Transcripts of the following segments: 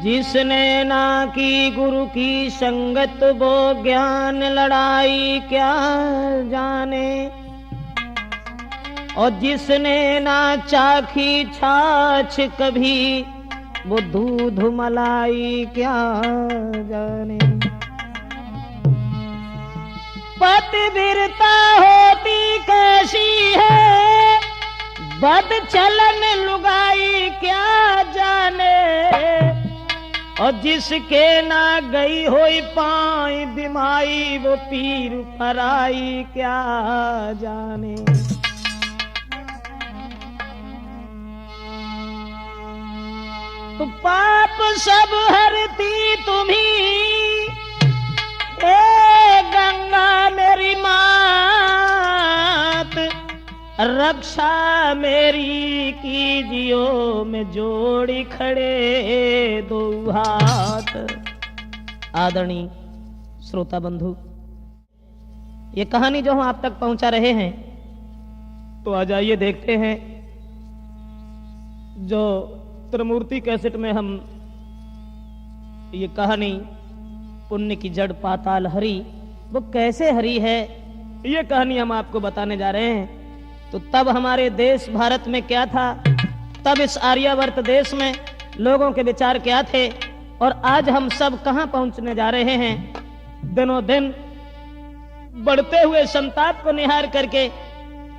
जिसने ना की गुरु की संगत वो ज्ञान लड़ाई क्या जाने, और जिसने ना चाखी छाछ कभी वो दूध मलाई क्या जाने। पतिव्रता होती कैसी है, बद चलन लुगाई क्या जाने, और जिसके ना गई होई पाई बिमाई वो पीर फराई क्या जाने। तो पाप सब हरती तुम्ही, ए गंगा मेरी मात, रक्षा मेरी कीजियो मैं जोड़ी खड़े दो हाथ। आदरणीय श्रोता बंधु, ये कहानी जो हम आप तक पहुंचा रहे हैं, तो आ जाइए देखते हैं जो त्रिमूर्ति कैसेट में हम ये कहानी पुण्य की जड़ पाताल हरी वो कैसे हरी है, ये कहानी हम आपको बताने जा रहे हैं। तो तब हमारे देश भारत में क्या था, तब इस आर्यावर्त देश में लोगों के विचार क्या थे, और आज हम सब कहां पहुंचने जा रहे हैं। दिनों दिन बढ़ते हुए संताप को निहार करके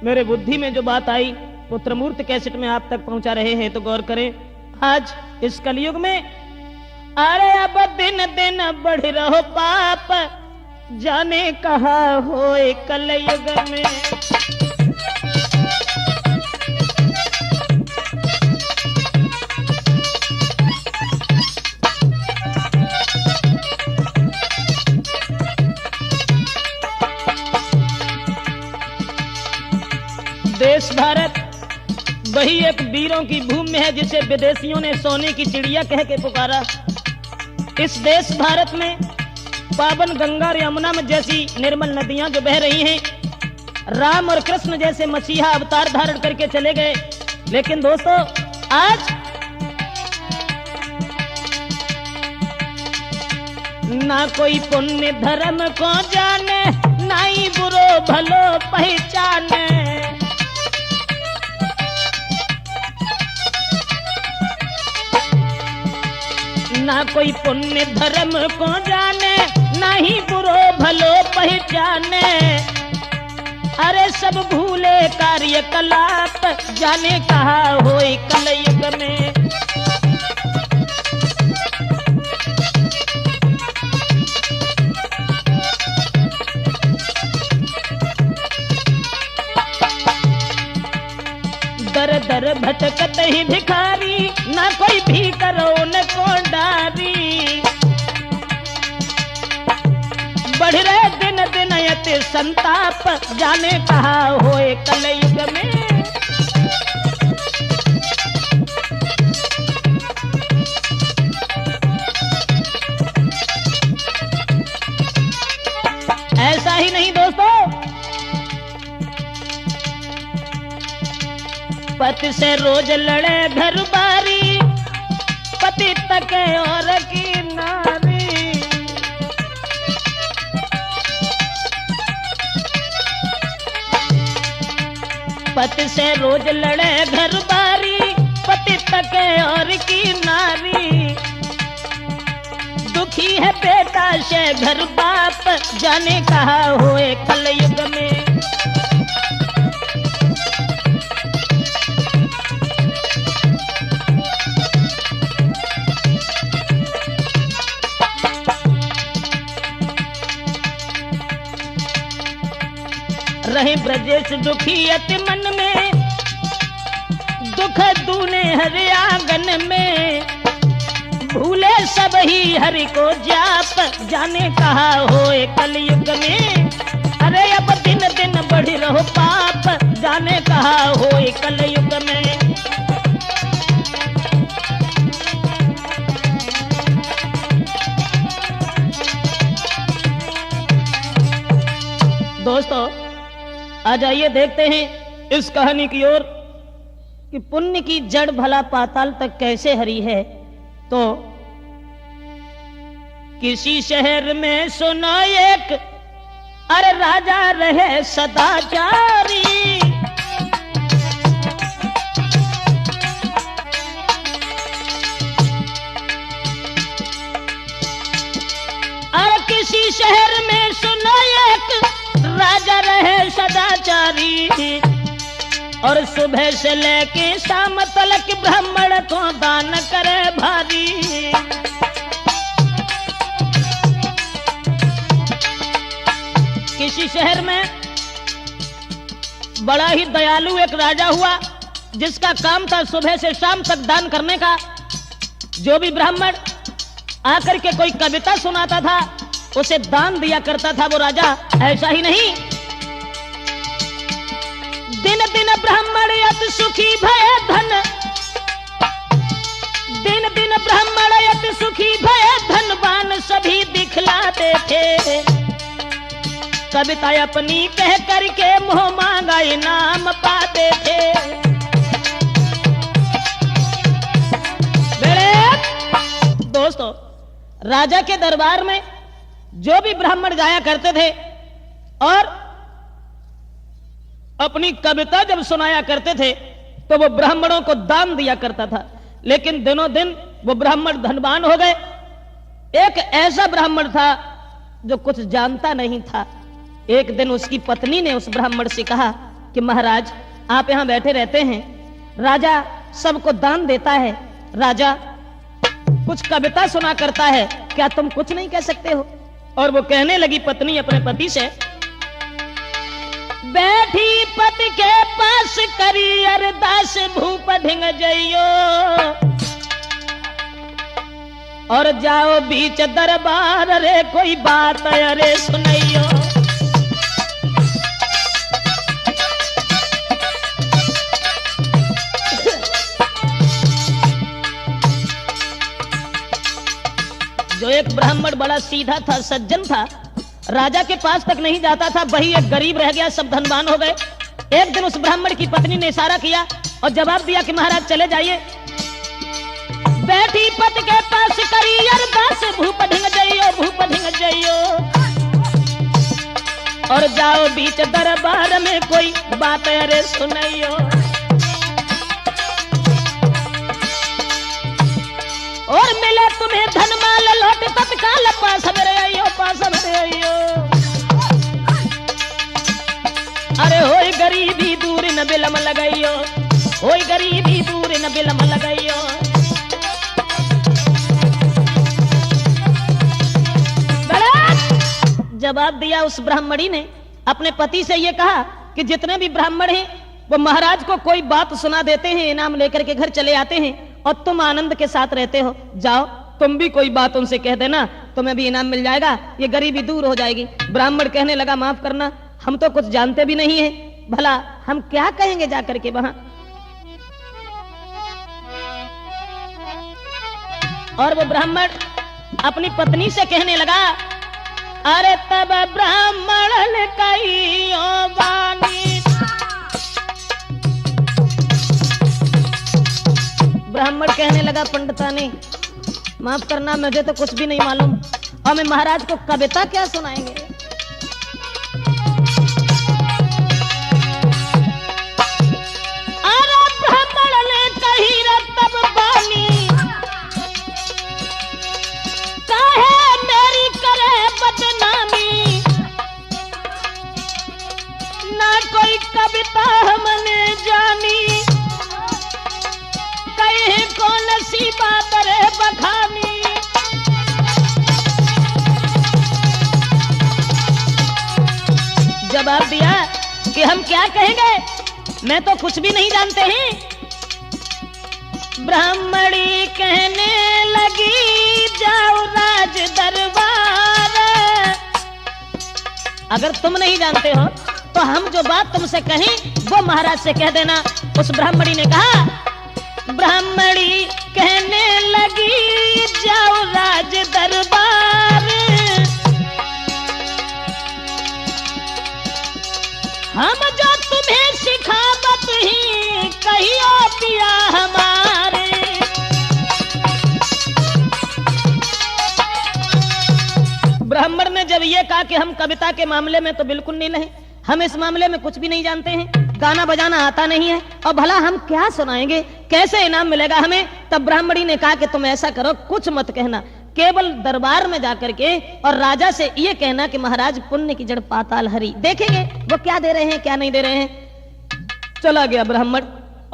मेरे बुद्धि में जो बात आई वो त्रिमूर्ति कैसेट में आप तक पहुंचा रहे हैं। तो गौर करें, आज इस कलयुग में अरे अब दिन दिन बढ़ रहो पाप, जाने कहा होए कलयुग में। देश भारत वही एक वीरों की भूमि है जिसे विदेशियों ने सोने की चिड़िया कह के पुकारा। इस देश भारत में पावन गंगा और यमुना में जैसी निर्मल नदियां जो बह रही हैं, राम और कृष्ण जैसे मसीहा अवतार धारण करके चले गए। लेकिन दोस्तों, आज ना कोई पुण्य धर्म को जाने, ना ही बुरो भलो पहचाने। ना कोई पुण्य धर्म को जाने, ना ही बुरो भलो पहचाने। अरे सब भूले कार्य कलाप, जाने कहा होई कलयुग में। दर दर भटकत ही भिखारी, ना कोई भी करो न को डारी। बढ़ रहे दिन दिन यते संताप, जाने कहा होए कलयुग में। ऐसा ही नहीं दोस्तों, पति से रोज लड़े घर बारी, पति तके और की नारी। पति से रोज लड़े घर बारी, पति तके और की नारी। दुखी है बेटा से घर बाप, जाने कहा होए कलयुग में। रहे ब्रजेश दुखी अति मन में, दुख दूने हर आंगन में। भूले सब ही हरि को जाप, जाने कहा होए कलयुग में। अरे अब दिन दिन बढ़ रहो पाप, जाने कहा होए कलयुग में। दोस्तों, आ जाइए देखते हैं इस कहानी की ओर कि पुण्य की जड़ भला पाताल तक कैसे हरी है। तो किसी शहर में सुनो एक, अरे राजा रहे सदाचारी। अरे किसी शहर में सुनो एक, राजा रहे सदाचारी। और सुबह से लेके शाम तक ब्राह्मण को दान करे भारी। किसी शहर में बड़ा ही दयालु एक राजा हुआ, जिसका काम था सुबह से शाम तक दान करने का। जो भी ब्राह्मण आकर के कोई कविता सुनाता था उसे दान दिया करता था वो राजा। ऐसा ही नहीं, दिन दिन ब्राह्मण अति सुखी भय धन, दिन दिन ब्राह्मण अति सुखी भय धनवान सभी दिखलाते थे। कविता अपनी कह करके मुंह मांगा इनाम पाते थे। दोस्तों, राजा के दरबार में जो भी ब्राह्मण जाया करते थे और अपनी कविता जब सुनाया करते थे तो वो ब्राह्मणों को दान दिया करता था। लेकिन दिनों दिन वो ब्राह्मण धनवान हो गए। एक ऐसा ब्राह्मण था जो कुछ जानता नहीं था। एक दिन उसकी पत्नी ने उस ब्राह्मण से कहा कि महाराज, आप यहां बैठे रहते हैं, राजा सबको दान देता है, राजा कुछ कविता सुना करता है, क्या तुम कुछ नहीं कह सकते हो? और वो कहने लगी पत्नी अपने पति से, बैठी पति के पास करी अरदास भूप ढिंग जइयो। और जाओ बीच दरबार रे कोई बात अरे सुनइयो। जो एक ब्राह्मण बड़ा सीधा था, सज्जन था, राजा के पास तक नहीं जाता था, वही एक गरीब रह गया, सब धनवान हो गए। एक दिन उस ब्राह्मण की पत्नी ने इशारा किया और जवाब दिया कि महाराज चले जाइए। बैठी पति के पास करी अरदास भूप ढिंग जइयो, भूप ढिंग जइयो। और जाओ बीच दरबार में कोई बात अरे सुनइयो। और मिले तुम्हें धनमाल लौट तत्काल पास मेरे आइयो, पास मेरे आइयो। अरे होई गरीबी दूर न बिलम लगाइयो, होई गरीबी दूर न बिलम लगाइयो। जवाब दिया उस ब्राह्मणी ने, अपने पति से ये कहा कि जितने भी ब्राह्मण हैं वो महाराज को कोई बात सुना देते हैं, इनाम लेकर के घर चले आते हैं और तुम आनंद के साथ रहते हो। जाओ तुम भी कोई बात उनसे कह देना, तुम्हें भी इनाम मिल जाएगा, ये गरीबी दूर हो जाएगी। ब्राह्मण कहने लगा, माफ करना, हम तो कुछ जानते भी नहीं है, भला हम क्या कहेंगे जाकर के वहां। और वो ब्राह्मण अपनी पत्नी से कहने लगा, अरे तब ब्राह्मण कहियो बानी। ब्राह्मण कहने लगा, पंडितानी माफ करना, मुझे तो कुछ भी नहीं मालूम और मैं महाराज को कविता क्या सुनाएंगे। अरे ब्राह्मण ने कही तब बानी, काहे मेरी करे बदनामी। ना कोई कविता हमने जानी, कहीं कौन सी बात रे बखानी। जवाब दिया कि हम क्या कहेंगे, मैं तो कुछ भी नहीं जानते हैं। ब्राह्मणी कहने लगी, जाओ राज दरबार। अगर तुम नहीं जानते हो तो हम जो बात तुमसे कहें वो महाराज से कह देना। उस ब्राह्मणी ने कहा, ब्राह्मणी कहने लगी, जाओ राज दरबार। हम जो तुम्हें सिखावत ही कहियो पिया हमारे। कहा कि हम कविता के मामले में तो बिल्कुल नहीं हैं, हम इस मामले में कुछ भी नहीं जानते हैं, गाना बजाना आता नहीं है, और भला हम क्या सुनाएंगे, कैसे इनाम मिलेगा हमें। तब ब्राह्मणी ने कहा कि तुम ऐसा करो, कुछ मत कहना, केवल दरबार में जाकर के और राजा से ये कहना कि महाराज पुण्य की जड़ पाताल हरी, देखेंगे वो क्या दे रहे हैं क्या नहीं दे रहे हैं। चला गया ब्राह्मण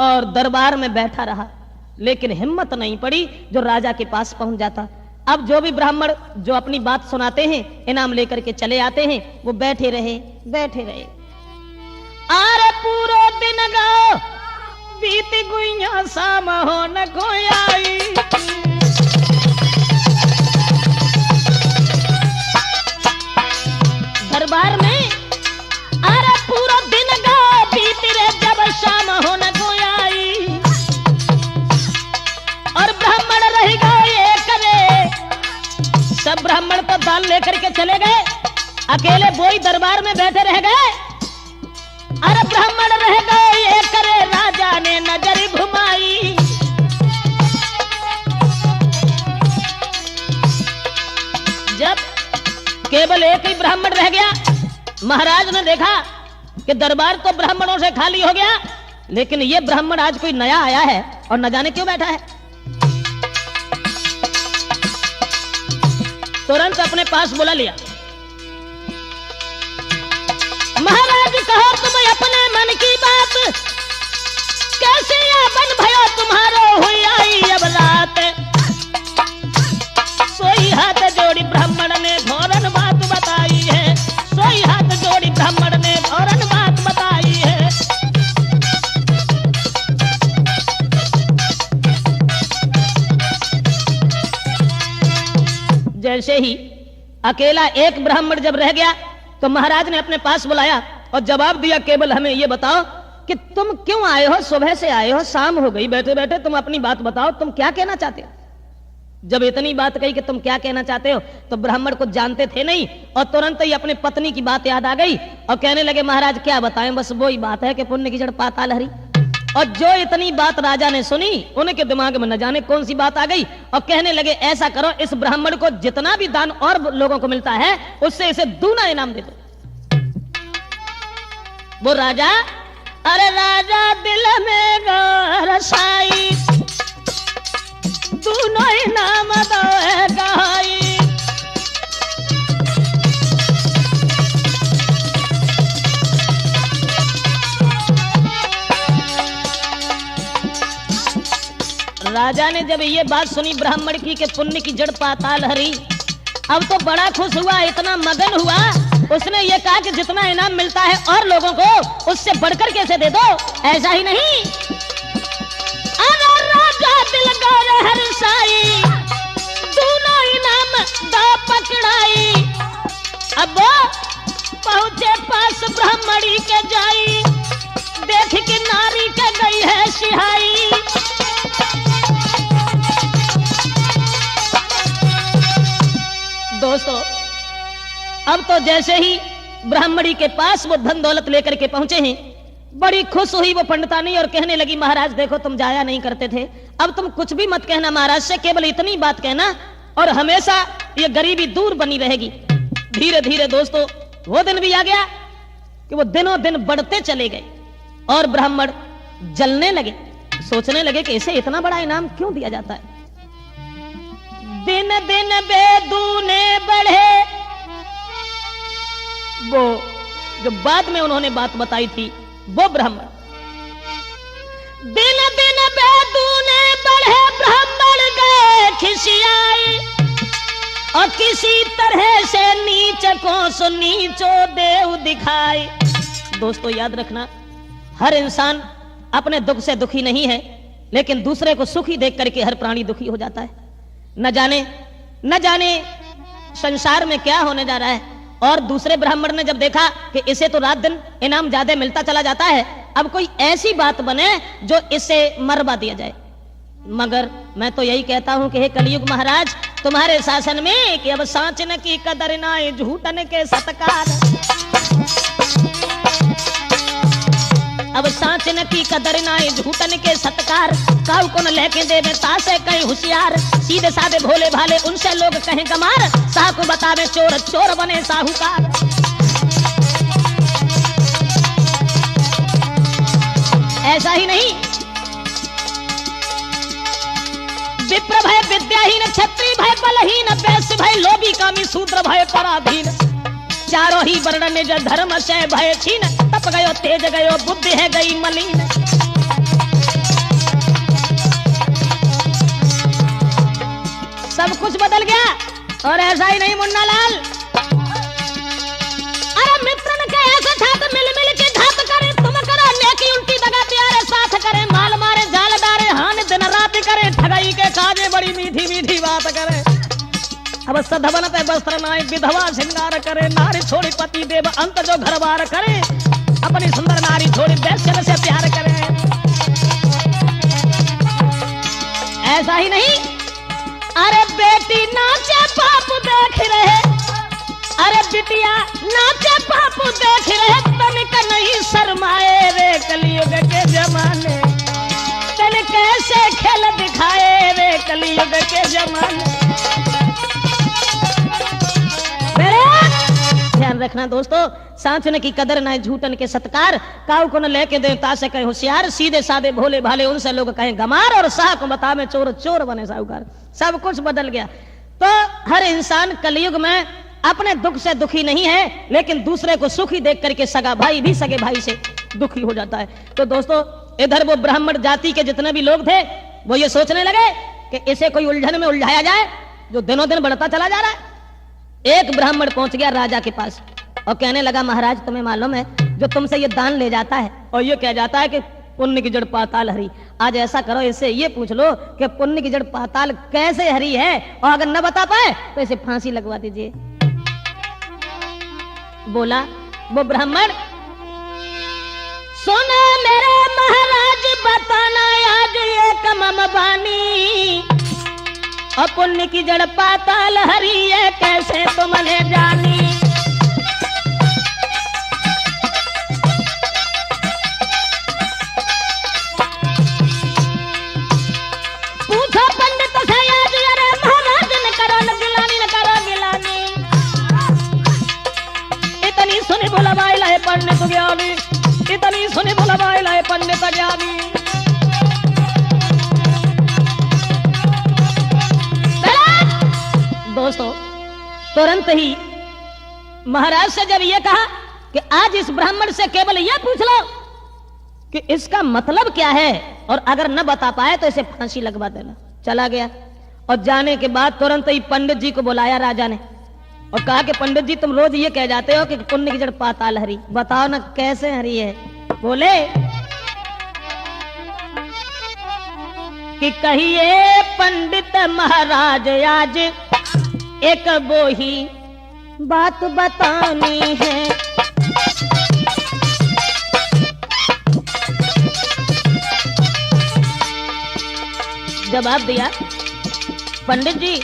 और दरबार में बैठा रहा, लेकिन हिम्मत नहीं पड़ी जो राजा के पास पहुंच जाता। अब जो भी ब्राह्मण जो अपनी बात सुनाते हैं, इनाम लेकर के चले आते हैं, वो बैठे रहे बैठे रहे। आरे पूरो दिन गाओ बीत गुइया शाम हो न गोयाई, दरबार में अरे पूरा दिन गाओ बीत रे जब शाम हो न गोयाई, और ब्राह्मण रह गए करे, सब ब्राह्मण तो दाल लेकर के चले गए, अकेले वही दरबार में बैठे रह गए। अरे ब्राह्मण रह गए ये करे, राजा ने नजर घुमाई, जब केवल एक ही ब्राह्मण रह गया, महाराज ने देखा कि दरबार तो ब्राह्मणों से खाली हो गया, लेकिन ये ब्राह्मण आज कोई नया आया है और न जाने क्यों बैठा है। तुरंत अपने पास बुला लिया, महाराज कहो तुम अपने मन की बात, कैसे बन भयो तुम्हारो हुई आई अब रात। सोई हाथ जोड़ी ब्राह्मण ने धौरन बात बताई है, सोई हाथ जोड़ी ब्राह्मण ने धौरन बात बताई है। जैसे ही अकेला एक ब्राह्मण जब रह गया तो महाराज ने अपने पास बुलाया और जवाब दिया, केवल हमें ये बताओ कि तुम क्यों आए हो, सुबह से आए हो, शाम हो गई, बैठे बैठे तुम अपनी बात बताओ, तुम क्या कहना चाहते हो। जब इतनी बात कही कि तुम क्या कहना चाहते हो, तो ब्राह्मण को जानते थे नहीं और तुरंत ही अपनी पत्नी की बात याद आ गई और कहने लगे, महाराज क्या बताएं, बस वही बात है कि पुण्य की जड़ पाताल हरी। और जो इतनी बात राजा ने सुनी, उनके दिमाग में न जाने कौन सी बात आ गई और कहने लगे, ऐसा करो इस ब्राह्मण को जितना भी दान और लोगों को मिलता है उससे इसे दूना इनाम दे दो। वो राजा, अरे राजा दिल में गरसाई, दूना इनाम दो गहाई। राजा ने जब ये बात सुनी ब्राह्मण की कि पुण्य की जड़ पाताल हरी, अब तो बड़ा खुश हुआ, इतना मगन हुआ, उसने ये कहा कि जितना इनाम मिलता है और लोगों को उससे बढ़कर कैसे दे दो। ऐसा ही नहीं, अरे राजा दिल गौर हरसाई, दूना इनाम दो पकड़ाई। अब वो पहुंचे पास ब्राह्मणी के जाई, देख के नारी के गई है सिहाई। दोस्तों, अब तो जैसे ही ब्राह्मणी के पास वो धन दौलत लेकर के पहुंचे हैं, बड़ी खुश हुई वो पंडितानी और कहने लगी, महाराज देखो तुम जाया नहीं करते थे, अब तुम कुछ भी मत कहना महाराज से, केवल इतनी बात कहना और हमेशा ये गरीबी दूर बनी रहेगी। धीरे धीरे दोस्तों वो दिन भी आ गया कि वो दिनों दिन बढ़ते चले गए और ब्राह्मण जलने लगे, सोचने लगे कि इसे इतना बड़ा इनाम क्यों दिया जाता है। दिन दिन बेदूने बढ़े, वो जो बाद में उन्होंने बात बताई थी वो ब्राह्मण, दिन दिन बेदूने बढ़े, ब्राह्मण गए खिसियाई और किसी तरह से नीच को सो नीचो देव दिखाई। दोस्तों याद रखना, हर इंसान अपने दुख से दुखी नहीं है, लेकिन दूसरे को सुखी देख करके हर प्राणी दुखी हो जाता है। न जाने संसार में क्या होने जा रहा है। और दूसरे ब्राह्मण ने जब देखा कि इसे तो रात दिन इनाम ज्यादा मिलता चला जाता है, अब कोई ऐसी बात बने जो इसे मरवा दिया जाए। मगर मैं तो यही कहता हूं कि हे कलयुग महाराज, तुम्हारे शासन में कि अब साचन की कदर नाए, झूठन के सत्कार। अब सांच न की कदर नाई झूठन के सत्कार, काऊ को न लेके देवे तासे कहीं होशियार, सीधे साधे भोले भाले उनसे लोग कहें गमार, साह को बतावे चोर चोर बने साहूकार। ऐसा ही नहीं, विप्र भय विद्याहीन, क्षत्रिय भय बलहीन, वैश्य भय लोभी कामी, शूद्र भय पराधीन, चारों ही वर्ण निज धर्म से भय छीन, तप गयो तेज गयो बुद्धि है गई मलिन। सब कुछ बदल गया। और ऐसा ही नहीं मुन्ना लाल, अरे मित्रन के ऐसा ठाट मिल मिल के घात करे, तुम करो नेकी उल्टी दगा प्यारे साथ करे, माल मारे जाल डारे हान दिन रात करे, ठगाई के काजे बड़ी मीठी मीठी बात करे। अब सधवन पे वस्त्र नाई विधवा श्रृंगार करे, नारी छोड़ी पति देव अंत जो घर बार करे, अपनी सुंदर नारी छोड़ी वैश्य से प्यार करे। ऐसा ही नहीं, अरे बेटी नाचे बापू देख रहे, अरे बिटिया नाचे बापू देख रहे, तनिक नहीं शर्माए रे कलयुग के जमाने, तन कैसे खेल दिखाए रे कलयुग के जमाने। ध्यान रखना दोस्तों, सांचन की कदर न झूठन के सत्कार, काऊ को न लेके देवता से कहे होशियार, सीधे साधे भोले भाले उनसे लोग कहें गमार, और साह को बतावे चोर चोर बने साहूकार। सब कुछ बदल गया। तो हर इंसान कलयुग में अपने दुख से दुखी नहीं है, लेकिन दूसरे को सुखी देख करके सगा भाई भी सगे भाई से दुखी हो जाता है। तो दोस्तों, इधर वो ब्राह्मण जाति के जितने भी लोग थे वो ये सोचने लगे कि इसे कोई उलझन में उलझाया जाए जो दिनों दिन बढ़ता चला जा रहा है। एक ब्राह्मण पहुंच गया राजा के पास और कहने लगा, महाराज तुम्हें मालूम है जो तुमसे ये दान ले जाता है और ये कह जाता है कि पुण्य की जड़ पाताल हरी, आज ऐसा करो इससे ये पूछ लो कि पुण्य की जड़ पाताल कैसे हरी है, और अगर न बता पाए तो इसे फांसी लगवा दीजिए। बोला वो ब्राह्मण, सुने मेरे महाराज बताना आज ये कमम बानी, और पुण्य की जड़ पाताल हरी है कैसे तुमने जानी। पूछो पंडित से आज, अरे महाराज ने करो न गिलानी, न करो गिलानी। इतनी सुनी बोला बाइला है पंडित ज्ञानी, इतनी सुनी बोला बाइला है पंडित ज्ञानी। दोस्तों, तुरंत ही महाराज से जब ये कहा कि आज इस ब्राह्मण से केवल यह पूछ लो कि इसका मतलब क्या है, और अगर न बता पाए तो इसे फांसी लगवा देना। चला गया और जाने के बाद तुरंत ही पंडित जी को बुलाया राजा ने और कहा कि पंडित जी तुम रोज ये कह जाते हो कि पुण्य की जड़ पाताल हरी, बताओ ना कैसे हरी है। बोले कि कहिए पंडित महाराज आज एक वो ही बात बतानी है। जवाब दिया, पंडित जी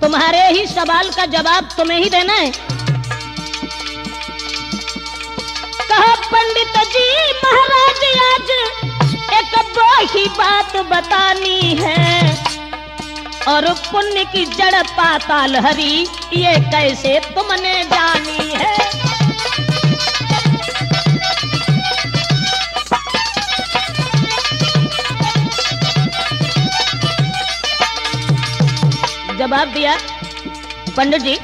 तुम्हारे ही सवाल का जवाब तुम्हें ही देना है। कहा पंडित जी महाराज आज एक वो ही बात बतानी है, और पुण्य की जड़ पाताल हरी ये कैसे तुमने जानी है। जवाब दिया, पंडित जी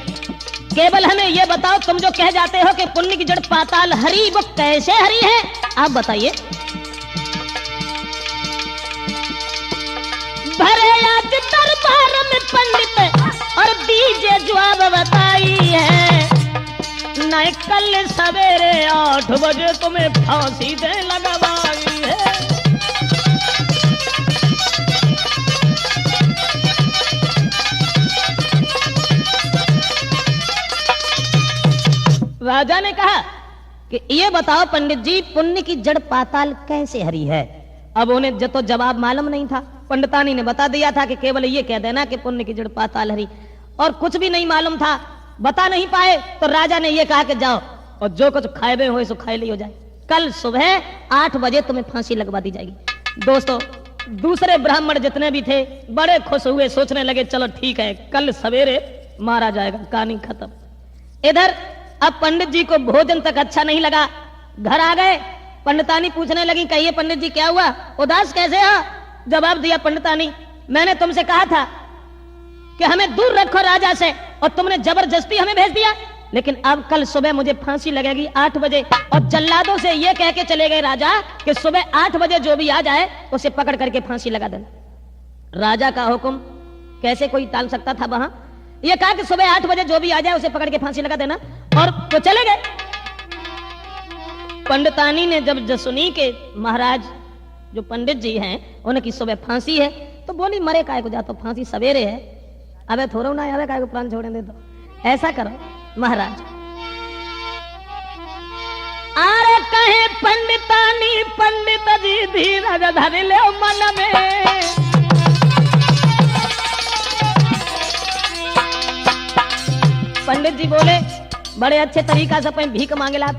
केवल हमें ये बताओ तुम जो कह जाते हो कि पुण्य की जड़ पाताल हरी वो कैसे हरी है, आप बताइए। भरे आज दरबार में पंडित और दीजिए जवाब बताई है, नहीं कल सवेरे 8 बजे तुम्हें फांसी दे लगवाई है। राजा ने कहा कि ये बताओ पंडित जी पुण्य की जड़ पाताल कैसे हरी है। अब उन्हें तो जवाब मालूम नहीं था, पंडितानी ने बता दिया था कि केवल ये कह देना कि पुण्य की जड़ पाताल हरी, और कुछ भी नहीं मालूम था, बता नहीं पाए। तो राजा ने ये कहा कि जाओ और जो कुछ खाए हुए हो सो खाए ली हो जाए। कल सुबह 8 बजे तुम्हें फांसी लगवा दी जाएगी। दोस्तों दूसरे ब्राह्मण जितने भी थे बड़े खुश हुए, सोचने लगे चलो ठीक है कल सवेरे मारा जाएगा, कहानी खत्म। इधर अब पंडित जी को भोजन तक अच्छा नहीं लगा, घर आ गए। पंडितानी पूछने लगी कहिए पंडित जी क्या हुआ, उदास कैसे हो? जवाब दिया पंडितानी, मैंने तुमसे कहा था कि हमें दूर रखो राजा से और तुमने जबरदस्ती हमें भेज दिया, लेकिन अब कल सुबह मुझे फांसी लगेगी 8 बजे और जल्लादों से ये कह के चले गए राजा कि सुबह 8 बजे जो भी आ जाए उसे पकड़ करके फांसी लगा देना। राजा का हुक्म कैसे कोई टाल सकता था वहां? ये कहा कि सुबह 8 बजे जो भी आ जाए उसे पकड़ के फांसी लगा देना और वो चले गए। पंडितानी ने जब सुनी के महाराज जो पंडित जी हैं उनकी सुबह फांसी है तो बोली मरे काय को जातो, फांसी सवेरे है, अबे थोड़ा ना आवे काय को प्राण छोड़ने दे, तो ऐसा करो महाराज। अरे कहे पंडितानी पंडित जी धीरज धर ले मन में, पंडित जी बोले बड़े अच्छे तरीका से भीख मांगे ला,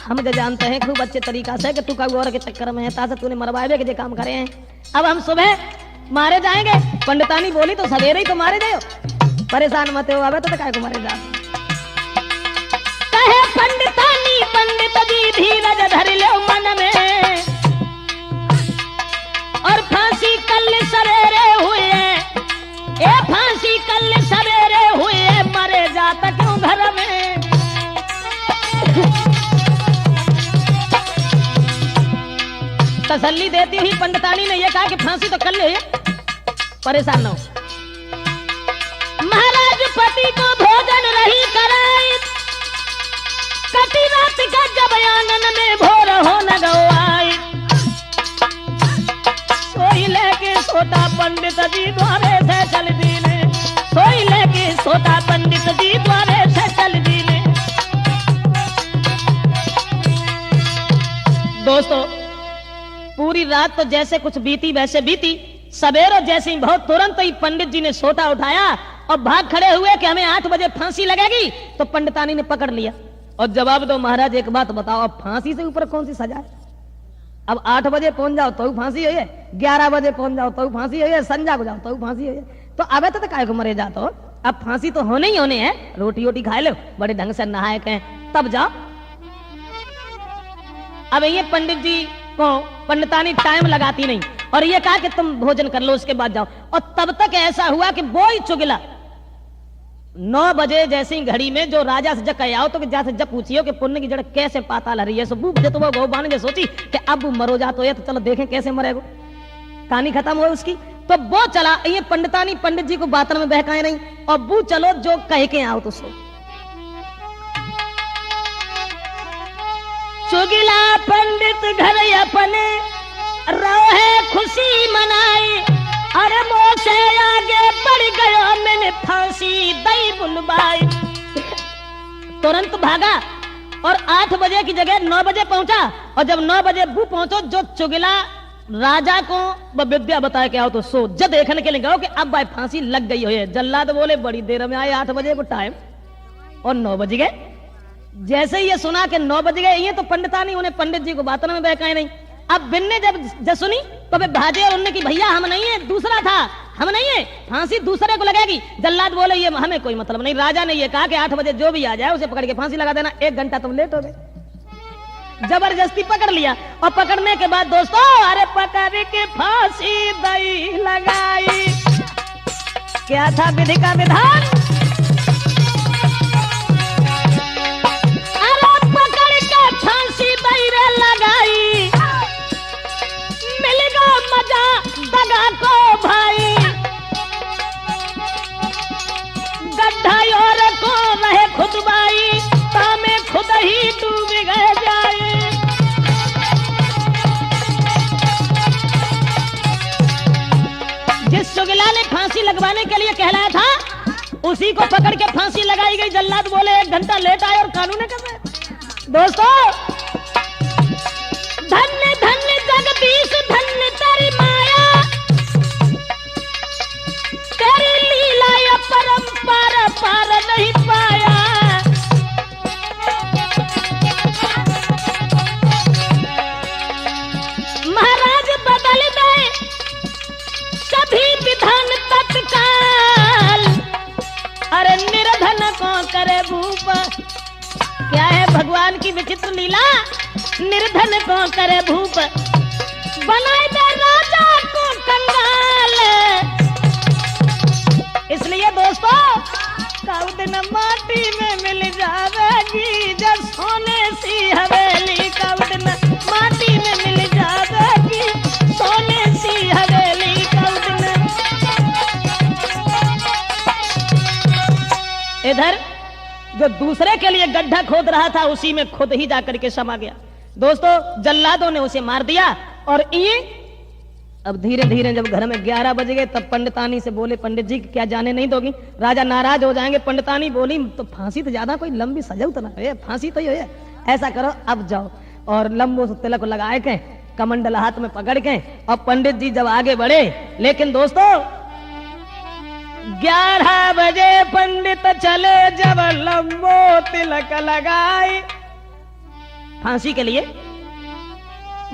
हम जो जानते हैं खूब अच्छे तरीका से कि तू का और के चक्कर में है, तासे तूने मरवाए के जो काम करे हैं, अब हम सुबह मारे जाएंगे। पंडितानी बोली तो सवेरे ही तो मारे जाओ, परेशान मत हो, आवे तो काय को मारे जा। कहे पंडितानी पंडित जी धीरज धर ले मन में, और फांसी कल सवेरे हुई है, ए फांसी कल सवेरे हुई है, मरे जाता क्यों घर में। तसल्ली देती हुई पंडितानी ने यह कहा कि फांसी तो कल है, परेशान न हो। महाराज पति को भोजन रही कराई, कटी रात का जब आंगन में भोर हो न गवाई, सोई लेके सोता पंडित जी द्वारे से चल दीने, सोई लेके सोता पंडित जी द्वारे से चल दीने। दोस्तों पूरी रात तो जैसे कुछ बीती वैसे बीती, सवेरे जैसे ही बहुत तुरंत ही पंडित जी ने सोटा उठाया और भाग खड़े हुए कि हमें 8 बजे फांसी लगेगी, तो पंडितानी ने पकड़ लिया और जवाब दो महाराज एक बात बताओ, अब फांसी से ऊपर कौन सी सजा है? अब 8 बजे पहुंच जाओ तो फांसी हुई है, 11 बजे पहुंच जाओ तो फांसी हुई है, संजा को जाओ तो फांसी हुई है, तो अब तो काय को मरे जाते हो? अब फांसी तो होने ही होने हैं, रोटी वोटी खा लो बड़े ढंग से नहाए के तब जाओ। अब ये पंडित जी को पंडितानी टाइम लगाती नहीं और ये कहा कि तुम भोजन कर लो उसके बाद जाओ, और तब तक ऐसा हुआ कि वो ही चुगला 9 बजे जैसी घड़ी में जो राजा से जब कह आओ तो जैसे जब पूछियो कि पुण्य की जड़ कैसे पाताल हरी है, सब बजे तो वो गौबान ने सोची कि अब मरो जा तो ये तो चलो देखें कैसे मरेगो, कहानी खत्म हो उसकी। तो वो चला, ये पंडितानी पंडित जी को बातन में बहकाए नहीं, और वो चलो जो कह के आओ तो सो। चुगिला पंडित घर अपने रहे खुशी मनाई, अरे मोसे आगे बढ़ गया मैंने फांसी दई बुलवाई। तुरंत भागा और 8 बजे की जगह 9 बजे पहुंचा, और जब 9 बजे वो पहुंचो जो चुगिला राजा को विद्या बताया के आओ तो सो, जब देखने के लिए गए कि अब भाई फांसी लग गई है। जल्लाद बोले बड़ी देर में आए, 8 बजे को टाइम और 9 बज गए। जैसे ही ये सुना कि 9 बज गए, ये तो पंडितानी उन्हें पंडित जी को बातों में बहकाए नहीं। अब बिन्ने जब सुनी तो वे भाजे और उनने की भैया हम नहीं है, दूसरा था, हम नहीं है, फांसी दूसरे को लगेगी। जल्लाद बोले ये हमें कोई मतलब नहीं। राजा ने ये कहा कि 8 बजे जो भी आ जाए उसे पकड़ के फांसी लगा देना, 1 घंटा तुम लेट हो गए। जबरदस्ती पकड़ लिया, और पकड़ने के बाद दोस्तों अरे पकड़ के फांसी दई लगाई। क्या था विधि का विधान? फांसी बैरे लगाई, मिल गया मजा दगा को भाई, गड्ढा और को रहे खुदबाई, तामे खुद ही डूब गए जाए। जिस सुगिला ने फांसी लगवाने के लिए कहलाया था उसी को पकड़ के फांसी लगाई गई। जल्लाद बोले 1 घंटा लेट आए और कानून कैसे? दोस्तों धन्य धन्य जगदीश धन्य तेरी माया, तेरी लीला या परंपरा पार नहीं पाया। भगवान की विचित्र लीला, निर्धन को करे भूप, बनाए दे राजा को कंगाल। इसलिए दोस्तों, कब दिन माटी में मिल जावेगी जब सोने सी हवेली, कब दिन माटी में मिल जावेगी सोने सी हवेली, कब दिन। इधर जो दूसरे के लिए गड्ढा खोद रहा था, उसी में खुद ही जाकर के समा गया। दोस्तों, जल्लादों ने उसे मार दिया। और ये अब धीरे धीरे जब घर में 11 बज गए, तब पंडितानी से बोले, पंडित जी क्या जाने नहीं दोगी, राजा नाराज हो जाएंगे। पंडितानी बोली, तो फांसी तो ज्यादा कोई लंबी सजा तो ना है, फांसी तो ही है, ऐसा करो अब जाओ। और लंबो तिलक लगाए के, कमंडल हाथ में पकड़ के, और पंडित जी जब आगे बढ़े। लेकिन दोस्तों, 11 बजे पंडित चले जब लंबो तिलक लगाए फांसी के लिए,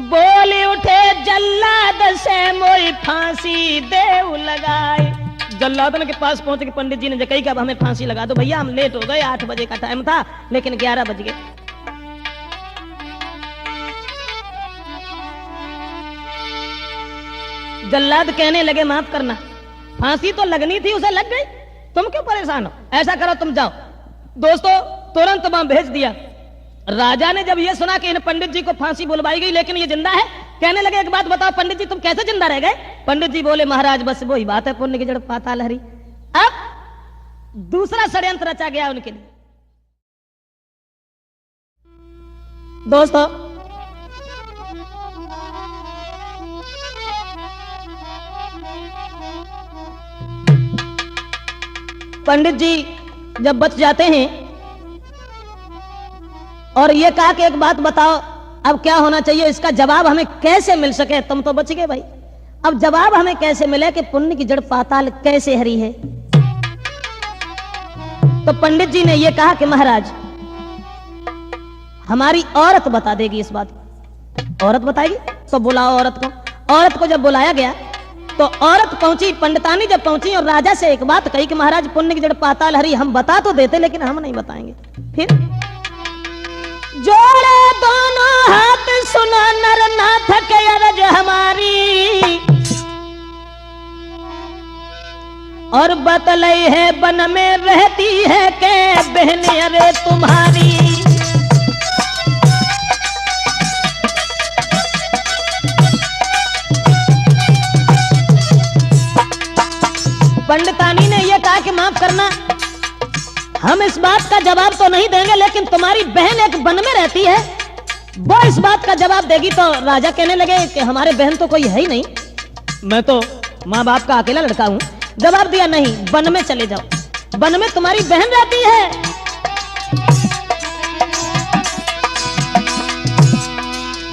बोले उठे जल्लाद से मोई फांसी देव लगाए। जल्लादन के पास पहुंचे कि पंडित जी ने कही कि अब हमें फांसी लगा दो। भैया हम लेट हो गए, 8 बजे का टाइम था, लेकिन 11 बज गए। जल्लाद कहने लगे, माफ करना, फांसी तो लगनी थी, उसे लग गई, तुम क्यों परेशान हो, ऐसा करो तुम जाओ। दोस्तों, तुरंत वहां भेज दिया। राजा ने जब यह सुना कि इन पंडित जी को फांसी बुलवाई गई, लेकिन ये जिंदा है, कहने लगे, एक बात बताओ पंडित जी, तुम कैसे जिंदा रह गए। पंडित जी बोले, महाराज बस वही बात है, पुण्य की जड़ पाताल हरी। अब दूसरा षड्यंत्र रचा गया उनके लिए। दोस्तों, पंडित जी जब बच जाते हैं और ये कहा कि एक बात बताओ, अब क्या होना चाहिए, इसका जवाब हमें कैसे मिल सके। तुम तो बच गए भाई, अब जवाब हमें कैसे मिले कि पुण्य की जड़ पाताल कैसे हरी है। तो पंडित जी ने यह कहा कि महाराज, हमारी औरत बता देगी इस बात। औरत बताएगी, तो बुलाओ औरत को। औरत को जब बुलाया गया तो औरत पहुंची। पंडितानी जब पहुंची और राजा से एक बात कही कि महाराज, पुण्य की जड़ पाताल हरी, हम बता तो देते लेकिन हम नहीं बताएंगे। फिर जोड़े दोनों हाथ, सुना नर नाथ के अरज हमारी, और बतलई है बन में रहती है के बहन अरे तुम्हारी। पंडितानी ने यह कहा कि माफ करना, हम इस बात का जवाब तो नहीं देंगे, लेकिन तुम्हारी बहन एक वन में रहती है, वो इस बात का जवाब देगी। तो राजा कहने लगे कि हमारे बहन तो कोई है ही नहीं, मैं तो माँ बाप का अकेला लड़का हूं। जवाब दिया, नहीं, वन में चले जाओ, वन में तुम्हारी बहन रहती है।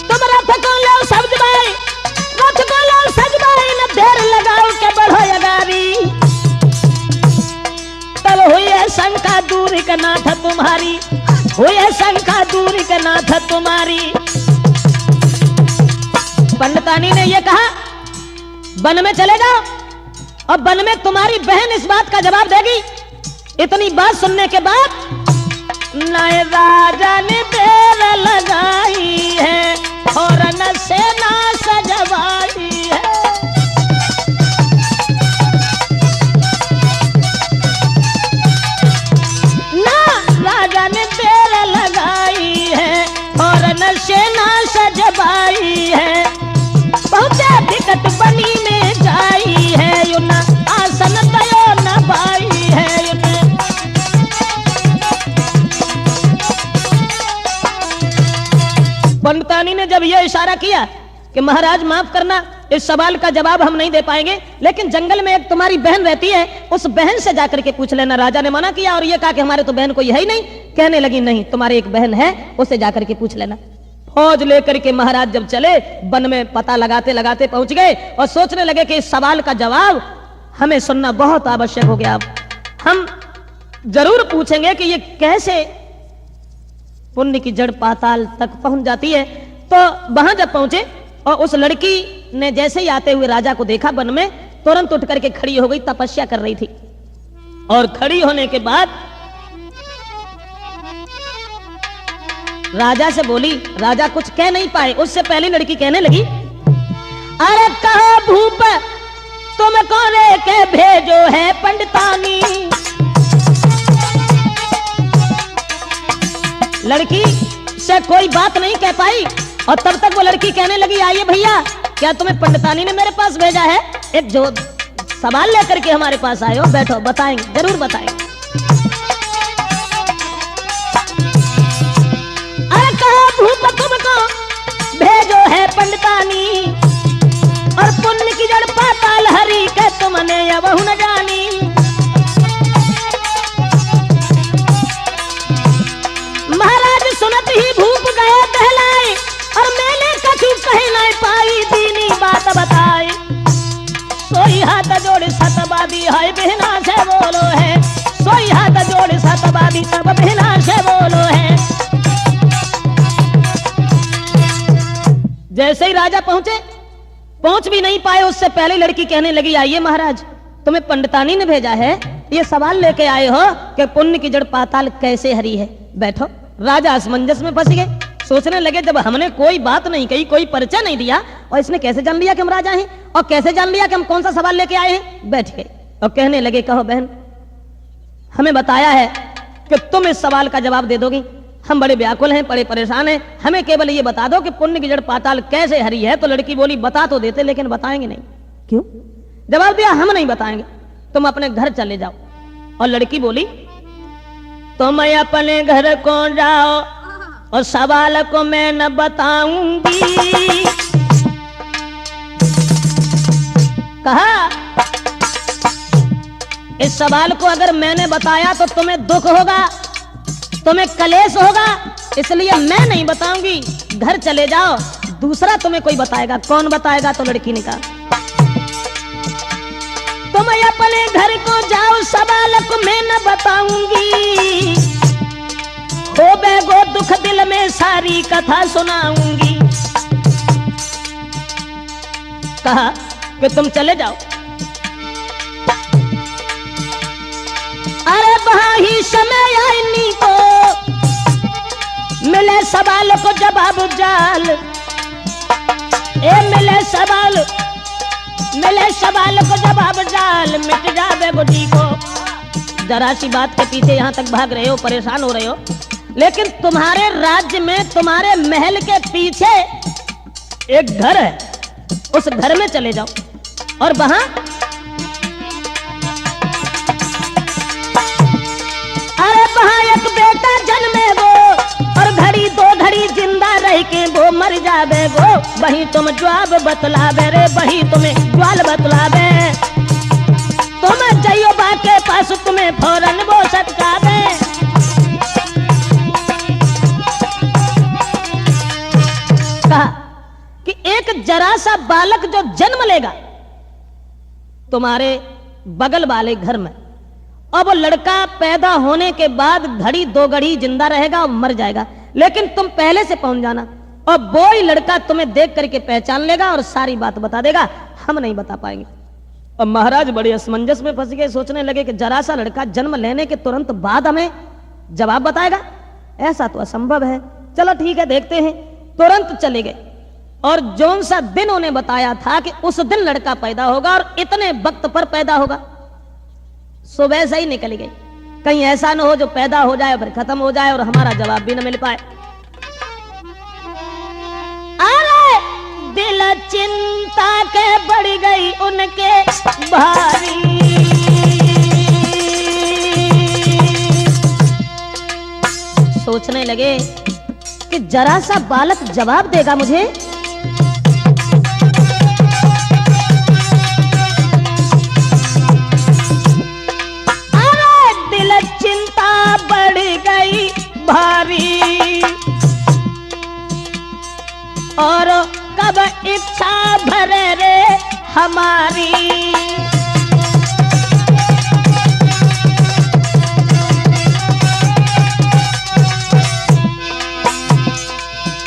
तुम रथ को लो सब्ज भाई, रथ को लो सज भाई, न देर लगाओ के बढ़ो अगारी। तब हुई है शंका दूरी का नाथ तुम्हारी, हुई है शंका दूरी का नाथ तुम्हारी। पंडितानी ने यह कहा, वन में चले जाओ और वन में तुम्हारी बहन इस बात का जवाब देगी। इतनी बात सुनने के बाद नए राजा ने देर लगाई है और न सेना सजवाई है। राजा ने देर लगाई है और न सेना सजवाई है। पहुंचे टिकट बनी में जाई है, युन आसन दयो न पाई है। पंडितानी ने जब यह इशारा किया कि महाराज माफ करना, इस सवाल का जवाब हम नहीं दे पाएंगे, लेकिन जंगल में एक तुम्हारी बहन रहती है, उस बहन से जाकर के पूछ लेना। राजा ने मना किया और यह कहा कि हमारे तो बहन कोई है ही नहीं। कहने लगी, नहीं, तुम्हारी एक बहन है, उससे जाकर के पूछ लेना। फौज लेकर के महाराज जब चले, वन में पता लगाते लगाते पहुंच गए और सोचने लगे कि इस सवाल का जवाब हमें सुनना बहुत आवश्यक हो गया। अब हम जरूर पूछेंगे कि ये कैसे पुण्य की जड़ पाताल तक पहुंच जाती है। तो वहां जब पहुंचे और उस लड़की ने जैसे ही आते हुए राजा को देखा वन में, तुरंत उठ करके खड़ी हो गई, तपस्या कर रही थी। और खड़ी होने के बाद राजा से बोली। राजा कुछ कह नहीं पाए, उससे पहले लड़की कहने लगी, अरे कहो भूप तुमको रे के भेजो है पंडितानी। लड़की से कोई बात नहीं कह पाई और तब तक वो लड़की कहने लगी, आइए भैया, क्या तुम्हें पंडितानी ने मेरे पास भेजा है? एक जो सवाल लेकर के हमारे पास आए हो, बैठो, बताएंगे, जरूर बताएंगे। अरे कहो भूप तुमको भेजो है पंडितानी और पुण्य की जड़ पाताल हरी के तुमने अब न जानी। महाराज सुनत ही भूप गए कहलाए और मैंने कछु कहे न पाई, दीनी बात बताए। सोई हाथ जोड़ सतबादी है बहना से बोलो है, सोई हाथ जोड़ सतबादी तब बहना से बोलो है। जैसे ही राजा पहुंचे, पहुंच भी नहीं पाए उससे पहले लड़की कहने लगी, आइए महाराज, तुम्हें पंडितानी ने भेजा है, ये सवाल लेके आए हो कि पुण्य की जड़ पाताल कैसे हरी है। बैठो। राजा असमंजस में फंस गए, सोचने लगे जब हमने कोई बात नहीं कही, कोई परिचय नहीं दिया, और इसने कैसे जान लिया कि हम राजा हैं और कैसे जान लिया कि हम कौन सा सवाल लेके आए हैं। बैठ गए और कहने लगे, कहो बहन, हमें बताया है कि तुम इस सवाल का जवाब दे दोगी, हम बड़े व्याकुल हैं, बड़े परेशान हैं, हमें केवल ये बता दो कि पुण्य की जड़ पाताल कैसे हरी है। तो लड़की बोली, बता तो देते लेकिन बताएंगे नहीं। क्यों? जवाब दिया, हम नहीं बताएंगे, तुम अपने घर चले जाओ। और लड़की बोली, तुम अपने घर को जाओ और सवाल को मैं न बताऊंगी। कहा, इस सवाल को अगर मैंने बताया तो तुम्हें दुख होगा, तुम्हें कलेश होगा, इसलिए मैं नहीं बताऊंगी, घर चले जाओ, दूसरा तुम्हें कोई बताएगा। कौन बताएगा? तो लड़की ने कहा, तुम अपने घर को जाओ, सवाल को मैं न बताऊंगी, हो बेगो दुख दिल में सारी कथा सुनाऊंगी। कहा कि तुम चले जाओ। अरे वहां ही समय आईनी को मिले सवाल को जवाब जाल, मिले सवाल को जवाब जाल, मिट जावे गुटी को। जरा सी बात के पीछे यहाँ तक भाग रहे हो, परेशान हो रहे हो, लेकिन तुम्हारे राज्य में, तुम्हारे महल के पीछे एक घर है, उस घर में चले जाओ और वहां एक बेटा जन्मे वो और घड़ी दो घड़ी जिंदा रह के वो मर जावे वो। वही तुम जवाब बतलावे रे, वही तुम्हें ज्वाल बतलावे, तुम जइयो बा के पास तुम्हें फौरन वो सटकावे। कहा कि एक जरा सा बालक जो जन्म लेगा तुम्हारे बगल वाले घर में, अब लड़का पैदा होने के बाद घड़ी दो घड़ी जिंदा रहेगा और मर जाएगा, लेकिन तुम पहले से पहुंच जाना और वो ही लड़का तुम्हें देख करके पहचान लेगा और सारी बात बता देगा, हम नहीं बता पाएंगे। अब महाराज बड़े असमंजस में फंस गए, सोचने लगे कि जरा सा लड़का जन्म लेने के तुरंत बाद हमें जवाब बताएगा, ऐसा तो असंभव है। चलो ठीक है, देखते हैं। तुरंत चले गए और जौन सा दिन उन्हें बताया था कि उस दिन लड़का पैदा होगा और इतने वक्त पर पैदा होगा, सुबह से ही निकल गई। कहीं ऐसा न हो जो पैदा हो जाए फिर खत्म हो जाए और हमारा जवाब भी न मिल पाए। अरे दिल चिंता के बढ़ गई उनके भारी, सोचने लगे कि जरा सा बालक जवाब देगा मुझे। चिंता बढ़ गई भारी और कब इच्छा भरे रे हमारी।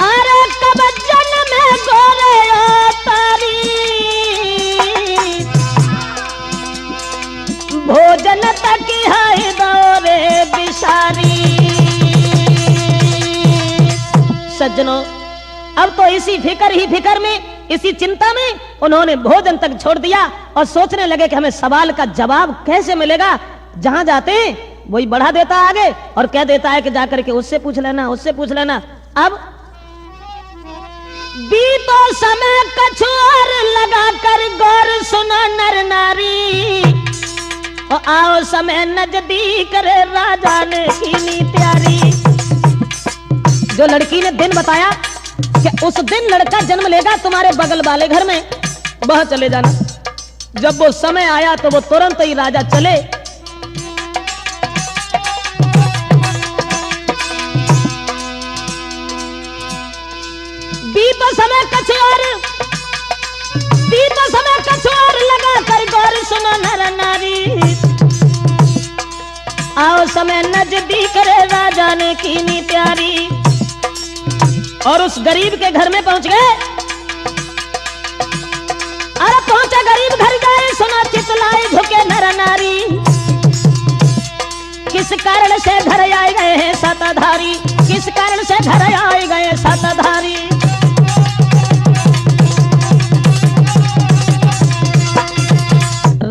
अरे कब जन्म गोरे तारी, भोजन तक है दौरे बिसारी। सज्जनों, अब तो इसी फिक्र में, इसी चिंता में उन्होंने भोजन तक छोड़ दिया और सोचने लगे कि हमें सवाल का जवाब कैसे मिलेगा। जहां जाते हैं वही बढ़ा देता आगे और कह देता है कि जाकर के उससे पूछ लेना, उससे पूछ लेना। अब बीतो समय कछु और लगा कर गौर सुनो नर नारी, और आओ समय नजदीक रे राजा ने कीनी तैयारी। जो लड़की ने दिन बताया कि उस दिन लड़का जन्म लेगा तुम्हारे बगल वाले घर में, वह चले जाना। जब वो समय आया तो वो तुरंत ही राजा चले। बीतो समय कछु और लगा कर गौर सुनो नर नारी, आओ समय नजदीक रे राजा ने कीनी तैयारी। और उस गरीब के घर में पहुंच गए। अरे पहुंचा गरीब घर गए, सुना चितलाए झुके नर नारी, किस कारण से घर आए गए हैं सताधारी, किस कारण से घर आए गए सताधारी।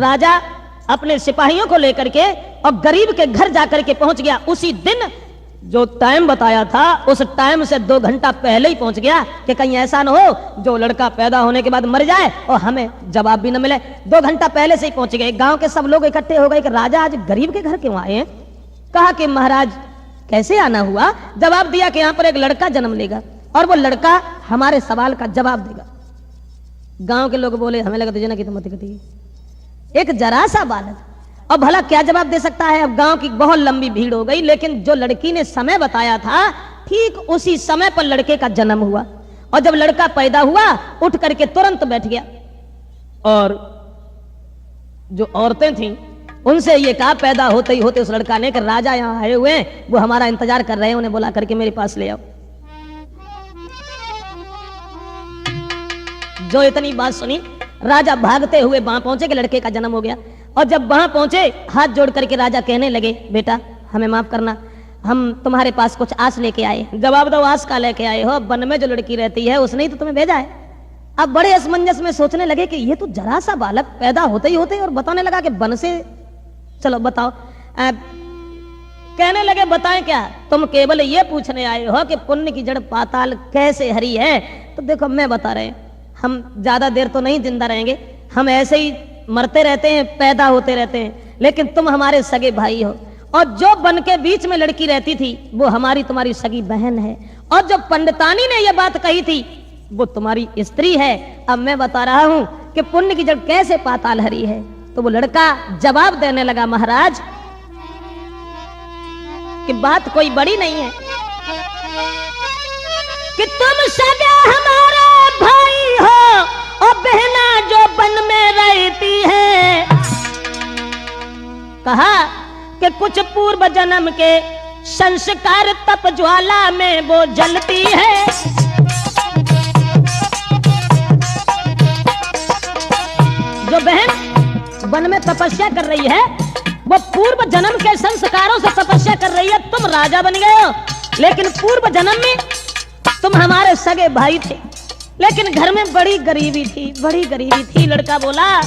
राजा अपने सिपाहियों को लेकर के और गरीब के घर जाकर के पहुंच गया। उसी दिन जो टाइम बताया था उस टाइम से 2 घंटा पहले ही पहुंच गया कि कहीं ऐसा न हो जो लड़का पैदा होने के बाद मर जाए और हमें जवाब भी न मिले। 2 घंटा पहले से ही पहुंच गए। गांव के सब लोग इकट्ठे हो गए कि राजा आज गरीब के घर क्यों आए हैं। कहा कि महाराज कैसे आना हुआ। जवाब दिया कि यहां पर एक लड़का जन्म लेगा और वो लड़का हमारे सवाल का जवाब देगा। गांव के लोग बोले हमें लगा तुझे ना कि तुम एक जरा सा बालक और भला क्या जवाब दे सकता है। अब गांव की बहुत लंबी भीड़ हो गई, लेकिन जो लड़की ने समय बताया था ठीक उसी समय पर लड़के का जन्म हुआ। और जब लड़का पैदा हुआ उठ करके तुरंत बैठ गया और जो औरतें थीं उनसे ये कहा पैदा होते ही होते उस लड़का ने कि राजा यहां आए हुए हैं, वो हमारा इंतजार कर रहे हैं, उन्हें बुला करके मेरे पास ले आओ। जो इतनी बात सुनी राजा भागते हुए वहां पहुंचे कि लड़के का जन्म हो गया। और जब वहां पहुंचे हाथ जोड़ करके राजा कहने लगे बेटा हमें माफ करना, हम तुम्हारे पास कुछ आस लेके आए। जवाब दो आस का लेके आए हो। वन में जो लड़की रहती है उसने ही तो तुम्हें भेजा है। अब बड़े असमंजस में सोचने लगे कि ये तो जरा सा बालक पैदा होते ही होते और बताने लगा कि वन से चलो बताओ। कहने लगे बताएं क्या, तुम केवल ये पूछने आए हो कि पुण्य की जड़ पाताल कैसे हरी है। तो देखो मैं बता रहे हैं, हम ज्यादा देर तो नहीं जिंदा रहेंगे, हम ऐसे ही मरते रहते हैं, पैदा होते रहते हैं, लेकिन तुम हमारे सगे भाई हो। और जो वन के बीच में लड़की रहती थी वो हमारी तुम्हारी सगी बहन है। और जो पंडितानी ने यह बात कही थी वो तुम्हारी स्त्री है। अब मैं बता रहा हूं कि पुण्य की जड़ कैसे पाताल हरी है। तो वो लड़का जवाब देने लगा महाराज कि बात कोई बड़ी नहीं है कि तुम सगे हमारे भाई हो और बहना जो वन में रहती है। कहा कि कुछ पूर्व जन्म के संस्कार तप ज्वाला में वो जलती है। जो बहन वन में तपस्या कर रही है वो पूर्व जन्म के संस्कारों से तपस्या कर रही है। तुम राजा बन गए हो, लेकिन पूर्व जन्म में तुम हमारे सगे भाई थे, लेकिन घर में बड़ी गरीबी थी, बड़ी गरीबी थी। लड़का बोला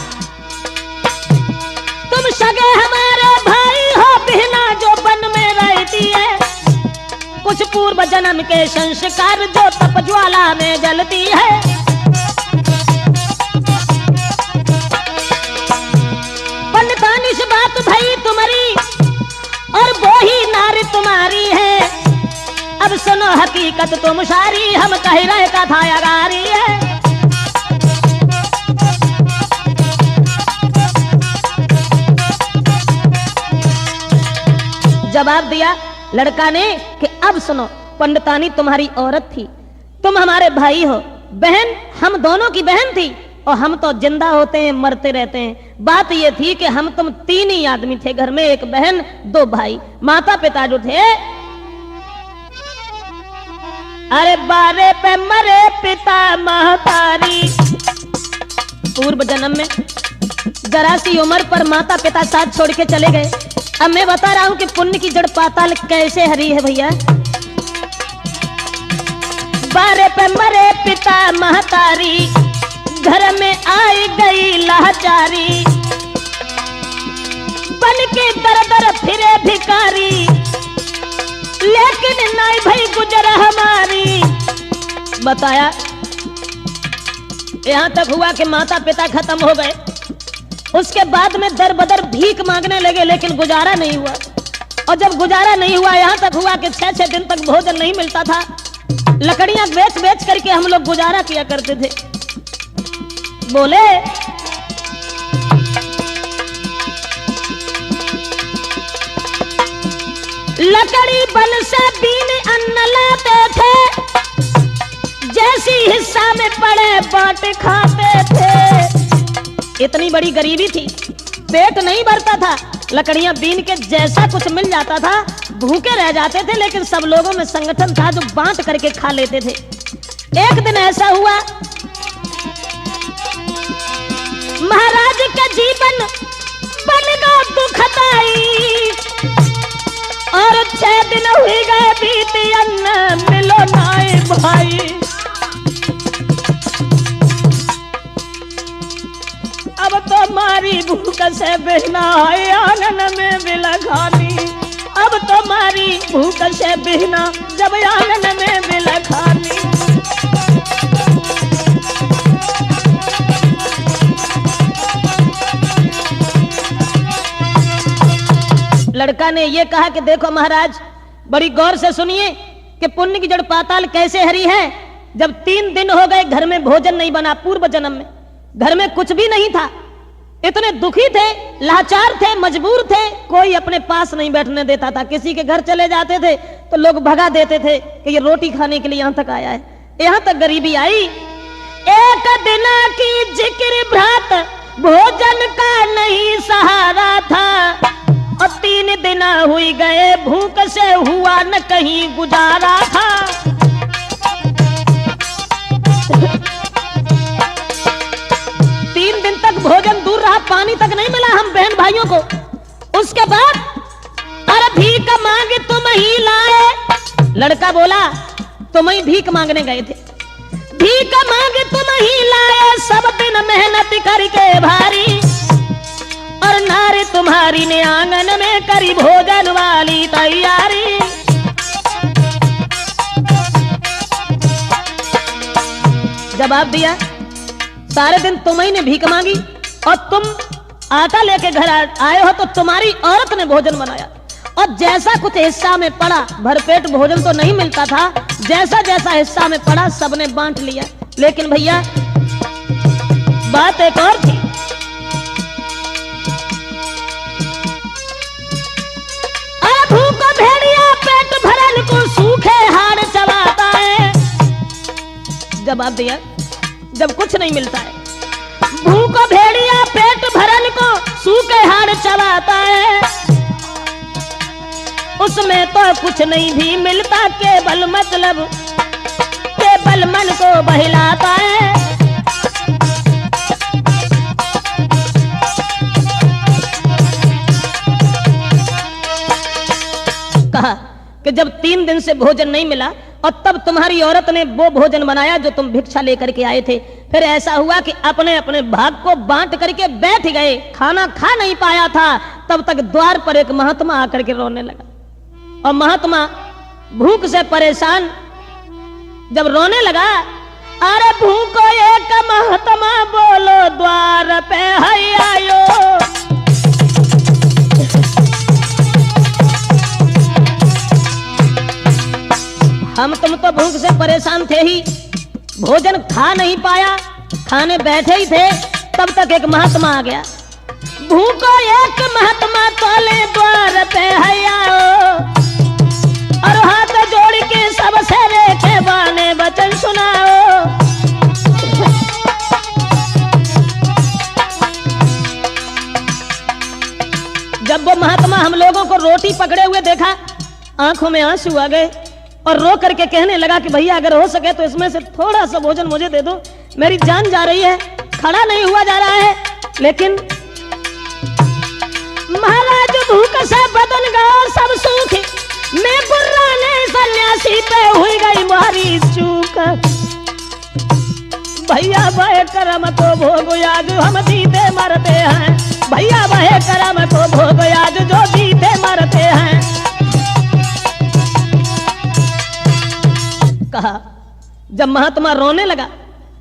तुम सगे हमारे भाई हो, बहना जो वन में रहती है। कुछ पूर्व जन्म के संस्कार जो तप ज्वाला में जलती है। पंडितानी से बात भई तुम्हारी और वो ही नारी तुम्हारी है। अब सुनो हकीकत तुम सारी, हम कह रहे का था अगारी है। जवाब दिया लड़का ने कि अब सुनो पंडितानी तुम्हारी औरत थी, तुम हमारे भाई हो, बहन हम दोनों की बहन थी और हम तो जिंदा होते हैं मरते रहते हैं। बात ये थी कि हम तुम 3 ही आदमी थे घर में, एक बहन 2 भाई। माता पिता जो थे अरे बारे पे मरे पिता महतारी। पूर्व जन्म में जरा सी उम्र पर माता पिता साथ छोड़ के चले गए। अब मैं बता रहा हूं कि पुण्य की जड़ पाताल कैसे हरी है भैया। बारे पे मरे पिता महतारी, घर में आई गई लाचारी, बन के दर दर फिरे भिखारी, लेकिन नहीं भाई गुजर हमारी। बताया यहां तक हुआ कि माता पिता खत्म हो गए, उसके बाद में दर बदर भीख मांगने लगे, लेकिन गुजारा नहीं हुआ। और जब गुजारा नहीं हुआ, यहां तक हुआ कि 6-6 दिन तक भोजन नहीं मिलता था। लकड़ियां बेच बेच करके हम लोग गुजारा किया करते थे। बोले लकड़ी बल से बीन अन्न लाते थे, जैसी हिस्सा में पड़े बांट खाते थे। इतनी बड़ी गरीबी थी, पेट नहीं भरता था, लकड़ियां बीन के जैसा कुछ मिल जाता था, भूखे रह जाते थे, लेकिन सब लोगों में संगठन था जो बांट करके खा लेते थे। एक दिन ऐसा हुआ, महाराज का जीवन बन गया दुखदाई, और 6 दिन हुए गए बीते अन्न मिलो नाए भाई। अब तो मारी भूख से बिना आंगन में बिलखानी, अब तो मारी भूख से बिना जब आंगन में बिलखानी। लड़का ने ये कहा कि देखो महाराज, बड़ी गौर से सुनिए कि पुण्य की जड़ पाताल कैसे हरी है। जब 3 दिन हो गए घर में भोजन नहीं बना, पूर्व जन्म में घर में कुछ भी नहीं था, इतने दुखी थे, लाचार थे, मजबूर थे, कोई अपने पास नहीं बैठने देता था। किसी के घर चले जाते थे तो लोग भगा देते थे कि ये रोटी खाने के लिए यहां तक आया है। यहां तक गरीबी आई। एक दिन की जिक्र भ्रात भोजन का नहीं सहारा था, और 3 दिन हुई गए भूख से हुआ न कहीं गुजारा था। 3 दिन तक भोजन दूर रहा, पानी तक नहीं मिला हम बहन भाइयों को। उसके बाद अरे भीख मांगे तुम ही लाए। लड़का बोला तुम ही भीख मांगने गए थे, भीख मांगे तुम ही लाए, सब दिन मेहनत करके भारी, और नारे तुम्हारी ने आंगन में करी भोजन वाली तैयारी। जवाब दिया सारे दिन तुम्ही ने भीख मांगी, और तुम आटा लेके घर आए हो तो तुम्हारी औरत ने भोजन बनाया, और जैसा कुछ हिस्सा में पड़ा, भरपेट भोजन तो नहीं मिलता था, जैसा जैसा हिस्सा में पड़ा सबने बांट लिया। लेकिन भैया बात एक और थी। भूखो भेड़िया पेट भरल को सूखे हाड़ चबाता है। जवाब दिया जब कुछ नहीं मिलता है, भूखो भेड़िया पेट भरल को सूखे हाड़ चबाता है, उसमें तो कुछ नहीं भी मिलता, केवल मतलब केवल मन को बहलाता है। कहा कि जब 3 दिन से भोजन नहीं मिला, और तब तुम्हारी औरत ने वो भोजन बनाया जो तुम भिक्षा लेकर के आए थे। फिर ऐसा हुआ कि अपने अपने भाग को बांट करके बैठ गए, खाना खा नहीं पाया था। तब तक द्वार पर एक महात्मा आकर के रोने लगा, और महात्मा भूख से परेशान जब रोने लगा, अरे भूखो एक महात्मा बोलो द्वार पे है आयो। हम तुम तो भूख से परेशान थे ही, भोजन खा नहीं पाया, खाने बैठे ही थे, तब तक एक महात्मा आ गया। भूखो एक महात्मा तोले द्वार पे है आओ, और हाथ जोड़ के सबसे रेखे बाने वचन सुनाओ। जब वो महात्मा हम लोगों को रोटी पकड़े हुए देखा, आंखों में आंसू आ गए, और रो करके कहने लगा कि भैया अगर हो सके तो इसमें से थोड़ा सा भोजन मुझे दे दो, मेरी जान जा रही है, खड़ा नहीं हुआ जा रहा है। लेकिन महाराज भूख से बदन गया सब सूख, मैं गुर्राने सन्यासी पे हुई गई तुम्हारी चूक। भैया वह कर्म को भोग आज हम जीते मरते हैं, भैया वह कर्म को भोग आज जो जीते मरते हैं। कहा जब महात्मा रोने लगा,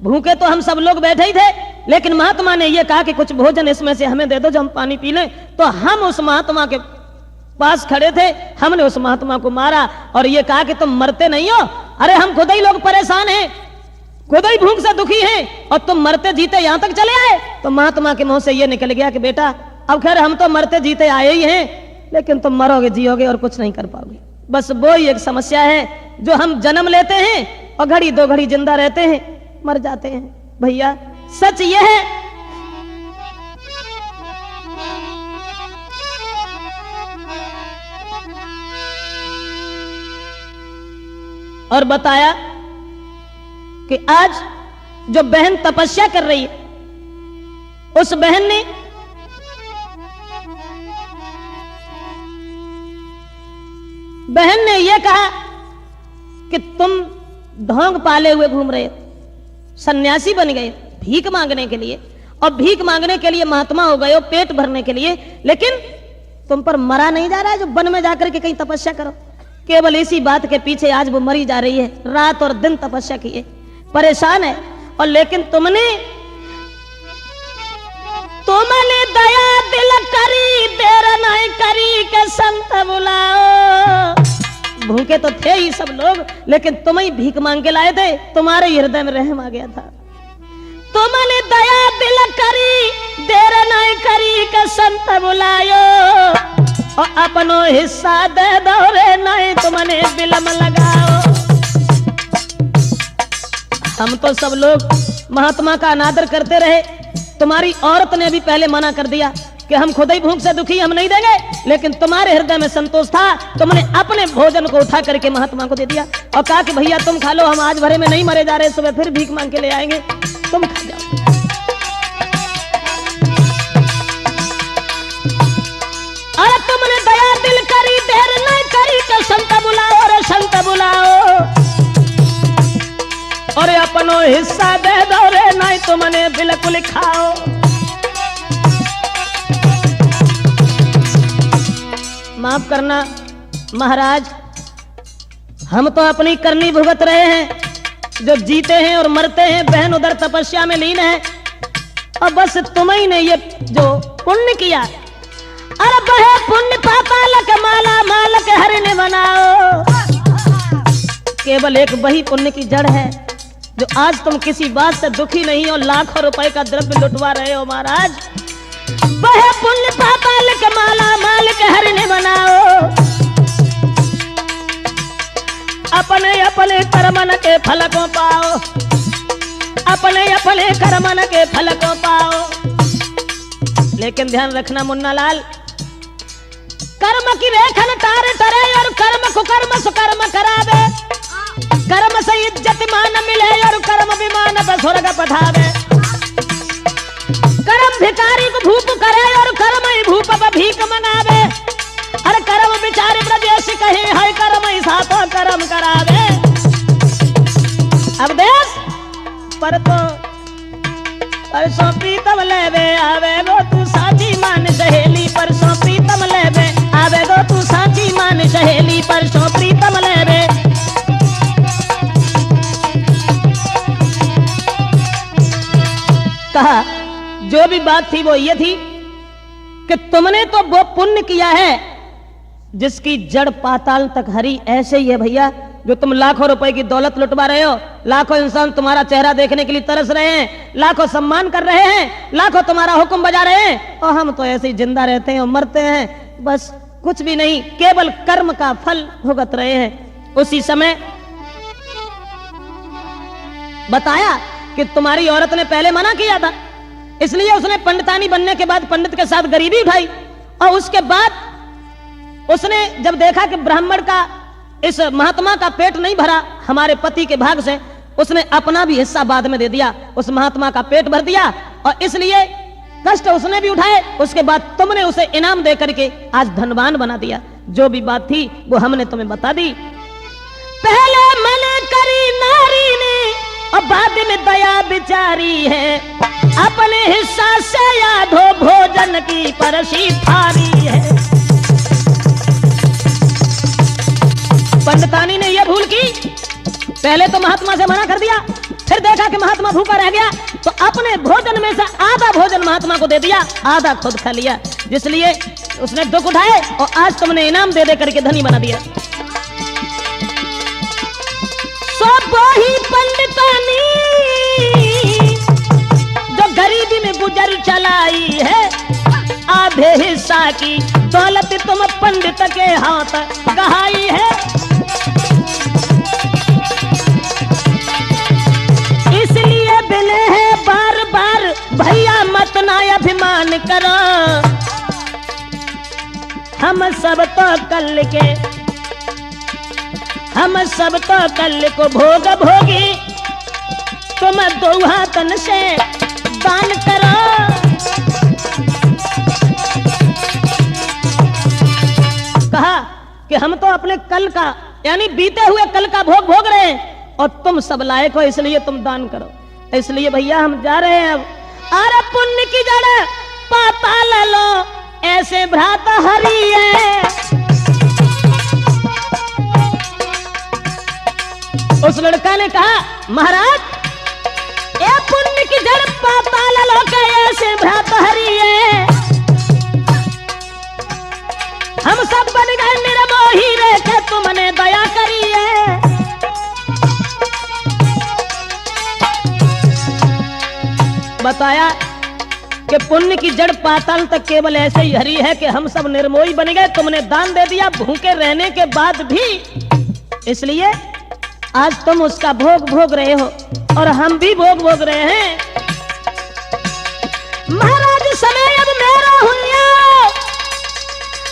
भूखे तो हम सब लोग बैठे ही थे, लेकिन महात्मा ने यह कहा कि कुछ भोजन इसमें से हमें दे दो जो हम पानी पी लें, तो हम उस महात्मा के पास खड़े थे, हमने उस महात्मा को मारा और ये कहा कि तुम मरते नहीं हो, अरे हम खुद ही लोग परेशान हैं, खुद ही भूख से दुखी हैं और तुम मरते जीते यहां तक चले आए। तो महात्मा के मुंह से ये निकल गया कि बेटा अब खैर हम तो मरते जीते आए ही हैं, लेकिन तुम मरोगे जियोगे और कुछ नहीं कर पाओगे। बस वो ही एक समस्या है जो हम जन्म लेते हैं और घड़ी दो घड़ी जिंदा रहते हैं, मर जाते हैं। भैया सच ये है और बताया कि आज जो बहन तपस्या कर रही है, उस बहन ने यह कहा कि तुम ढोंग पाले हुए घूम रहे हो, सन्यासी बन गए भीख मांगने के लिए, और भीख मांगने के लिए महात्मा हो गए हो पेट भरने के लिए, लेकिन तुम पर मरा नहीं जा रहा है जो वन में जाकर के कहीं तपस्या करो। केवल इसी बात के पीछे आज वो मरी जा रही है, रात और दिन तपस्या की है, परेशान है। और लेकिन तुमने दया दिल करी, देर नहीं करी के संत बुलाओ। भूखे तो थे ही सब लोग, लेकिन तुम ही भीख मांग के लाए थे, तुम्हारे हृदय में रहम आ गया था। तुमने दया दिल करी, देर नहीं करी के संत बुलायो, और अपनो हिस्सा दे दो रे नहीं तुमने बिलम लगाओ। हम तो सब लोग महात्मा का अनादर करते रहे, तुम्हारी औरत ने भी पहले मना कर दिया कि हम खुद ही भूख से दुखी, हम नहीं देंगे, लेकिन तुम्हारे हृदय में संतोष था, तुमने अपने भोजन को उठा करके महात्मा को दे दिया और कहा कि भैया तुम खा लो, हम आज भरे में नहीं मरे जा रहे, सुबह फिर भीख मांग के ले आएंगे, तुम खा जाओ। अरे तुमने दया दिल करी, देर नहीं करी तो संत बुलाओ रे संत बुलाओ, और अपनो हिस्सा दे दो रे नहीं तुमने बिल्कुल खाओ। माफ करना महाराज, हम तो अपनी करनी भुगत रहे हैं, जो जीते हैं और मरते हैं, बहन उधर तपस्या में लीन है, और बस तुम्ही ने ये जो पुण्य किया, अरे बहे पुण्य पातालक माला मालक हरिण बनाओ। केवल एक वही पुण्य की जड़ है जो आज तुम किसी बात से दुखी नहीं हो, लाखों रुपए का द्रव्य लुटवा रहे हो महाराज। वह पुण्य पातालक माला मालक हरिण बनाओ, अपने अपने कर्मन के फल को पाओ, अपने अपने कर्मन के फल को पाओ। लेकिन ध्यान रखना मुन्ना लाल, कर्म की रेखन तारे तरे और कर्म कुकर्म सुकर्म करावे, कर्म से इज्जत मान मिले और कर्म विमान पर स्वर्ग पठावे, कर्म भिखारी को भूप करे और कर्म ही भूप पर भीख मंगावे, अरे कर्म बिचारे ब्रजेश कहे है कर्म ही सातों कर्म करावे। अब देश पर तो परसों प्रीतम लेवे आवे गो तू साची मान सहेली, परसों प्रीतम लेवे आवे गो तू साची मान सहेली, परसों प्रीतम लेवे। कहा जो भी बात थी वो ये थी कि तुमने तो वो पुण्य किया है जिसकी जड़ पाताल तक हरी। ऐसे ही है भैया, जो तुम लाखों रुपए की दौलत लुटवा रहे हो, लाखों इंसान तुम्हारा चेहरा देखने के लिए तरस रहे हैं, लाखों सम्मान कर रहे हैं, लाखों तुम्हारा हुक्म बजा रहे हैं, और हम तो ऐसे ही जिंदा रहते हैं और मरते हैं, बस कुछ भी नहीं, केवल कर्म का फल भुगत रहे हैं। उसी समय बताया कि तुम्हारी औरत ने पहले मना किया था, इसलिए उसने पंडितानी बनने के बाद पंडित के साथ गरीबी उठाई, और उसके बाद उसने जब देखा कि ब्राह्मण का इस महात्मा का पेट नहीं भरा हमारे पति के भाग से, उसने अपना भी हिस्सा बाद में दे दिया, उस महात्मा का पेट भर दिया, और इसलिए कष्ट उसने भी उठाए। उसके बाद तुमने उसे इनाम दे करके आज धनवान बना दिया। जो भी बात थी वो हमने तुम्हें बता दी। पहले मन कर और बाद में दया बिचारी है, अपने हिस्सा से याद हो भोजन की परसी थारी है। पंडितानी ने यह भूल की, पहले तो महात्मा से मना कर दिया, फिर देखा कि महात्मा भूखा रह गया तो अपने भोजन में से आधा भोजन महात्मा को दे दिया, आधा खुद खा लिया, जिसलिए उसने दुख उठाए और आज तुमने इनाम दे दे करके धनी बना दिया। सब ही पंडितानी जो गरीबी में गुजर चलाई है, आधे हिस्सा की दौलत तुम पंडित के हाथ गहाई है। इसलिए बिले है बार बार भैया मत ना अभिमान करो, हम सब तो कल को भोग भोगी, तुम दो हाथन से दान करो। कहा कि हम तो अपने कल का यानी बीते हुए कल का भोग भोग रहे हैं और तुम सब लायक हो, इसलिए तुम दान करो। इसलिए भैया हम जा रहे हैं अब। अरे पुण्य की जड़ पाताल लो, ऐसे भ्रात हरि है। उस लड़का ने कहा महाराज ये पुण्य की जड़ पाताल लोक ऐसे भ्रात हरि है, हम सब बन गए निर्मोही रे के तुमने दया करी है। बताया कि पुण्य की जड़ पाताल तक केवल ऐसे ही हरी है कि हम सब निर्मोही बन गए, तुमने दान दे दिया भूखे रहने के बाद भी, इसलिए आज तुम उसका भोग भोग रहे हो और हम भी भोग भोग रहे हैं। महाराज समय अब मेरा हुआ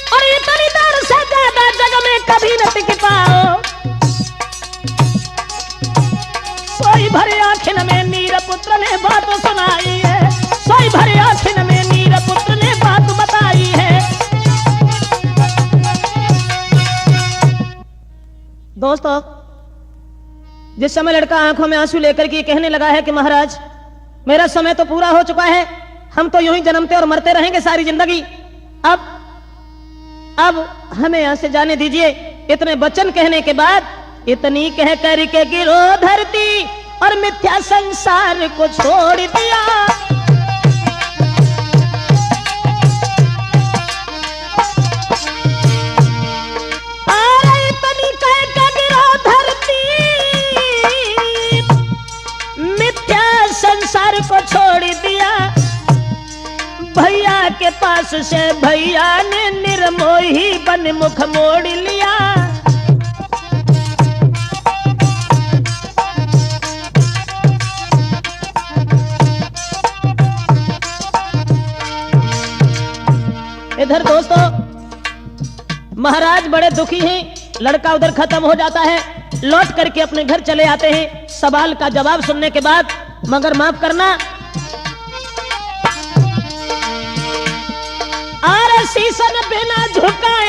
और इतनी देर से ज्यादा जग में कभी न टिक पाओ। सोई भरे आखिन में नीर पुत्र ने बात सुनाई है, सोई भरे आखिन में नीर पुत्र ने बात बताई है। दोस्तों जिस समय लड़का आंखों में आंसू लेकर के कहने लगा है कि महाराज मेरा समय तो पूरा हो चुका है, हम तो यूं ही जन्मते और मरते रहेंगे सारी जिंदगी, अब हमें यहां से जाने दीजिए। इतने वचन कहने के बाद इतनी कह करके गिरो धरती और मिथ्या संसार को छोड़ दिया। इतनी कह के गिरो धरती, मिथ्या संसार को छोड़ दिया। भैया के पास से भैया ने निर्मोही बन मुख मोड़ लिया। इधर दोस्तों महाराज बड़े दुखी हैं, लड़का उधर खत्म हो जाता है, लौट करके अपने घर चले आते हैं सवाल का जवाब सुनने के बाद। मगर माफ करना शीशन बिना झुकाए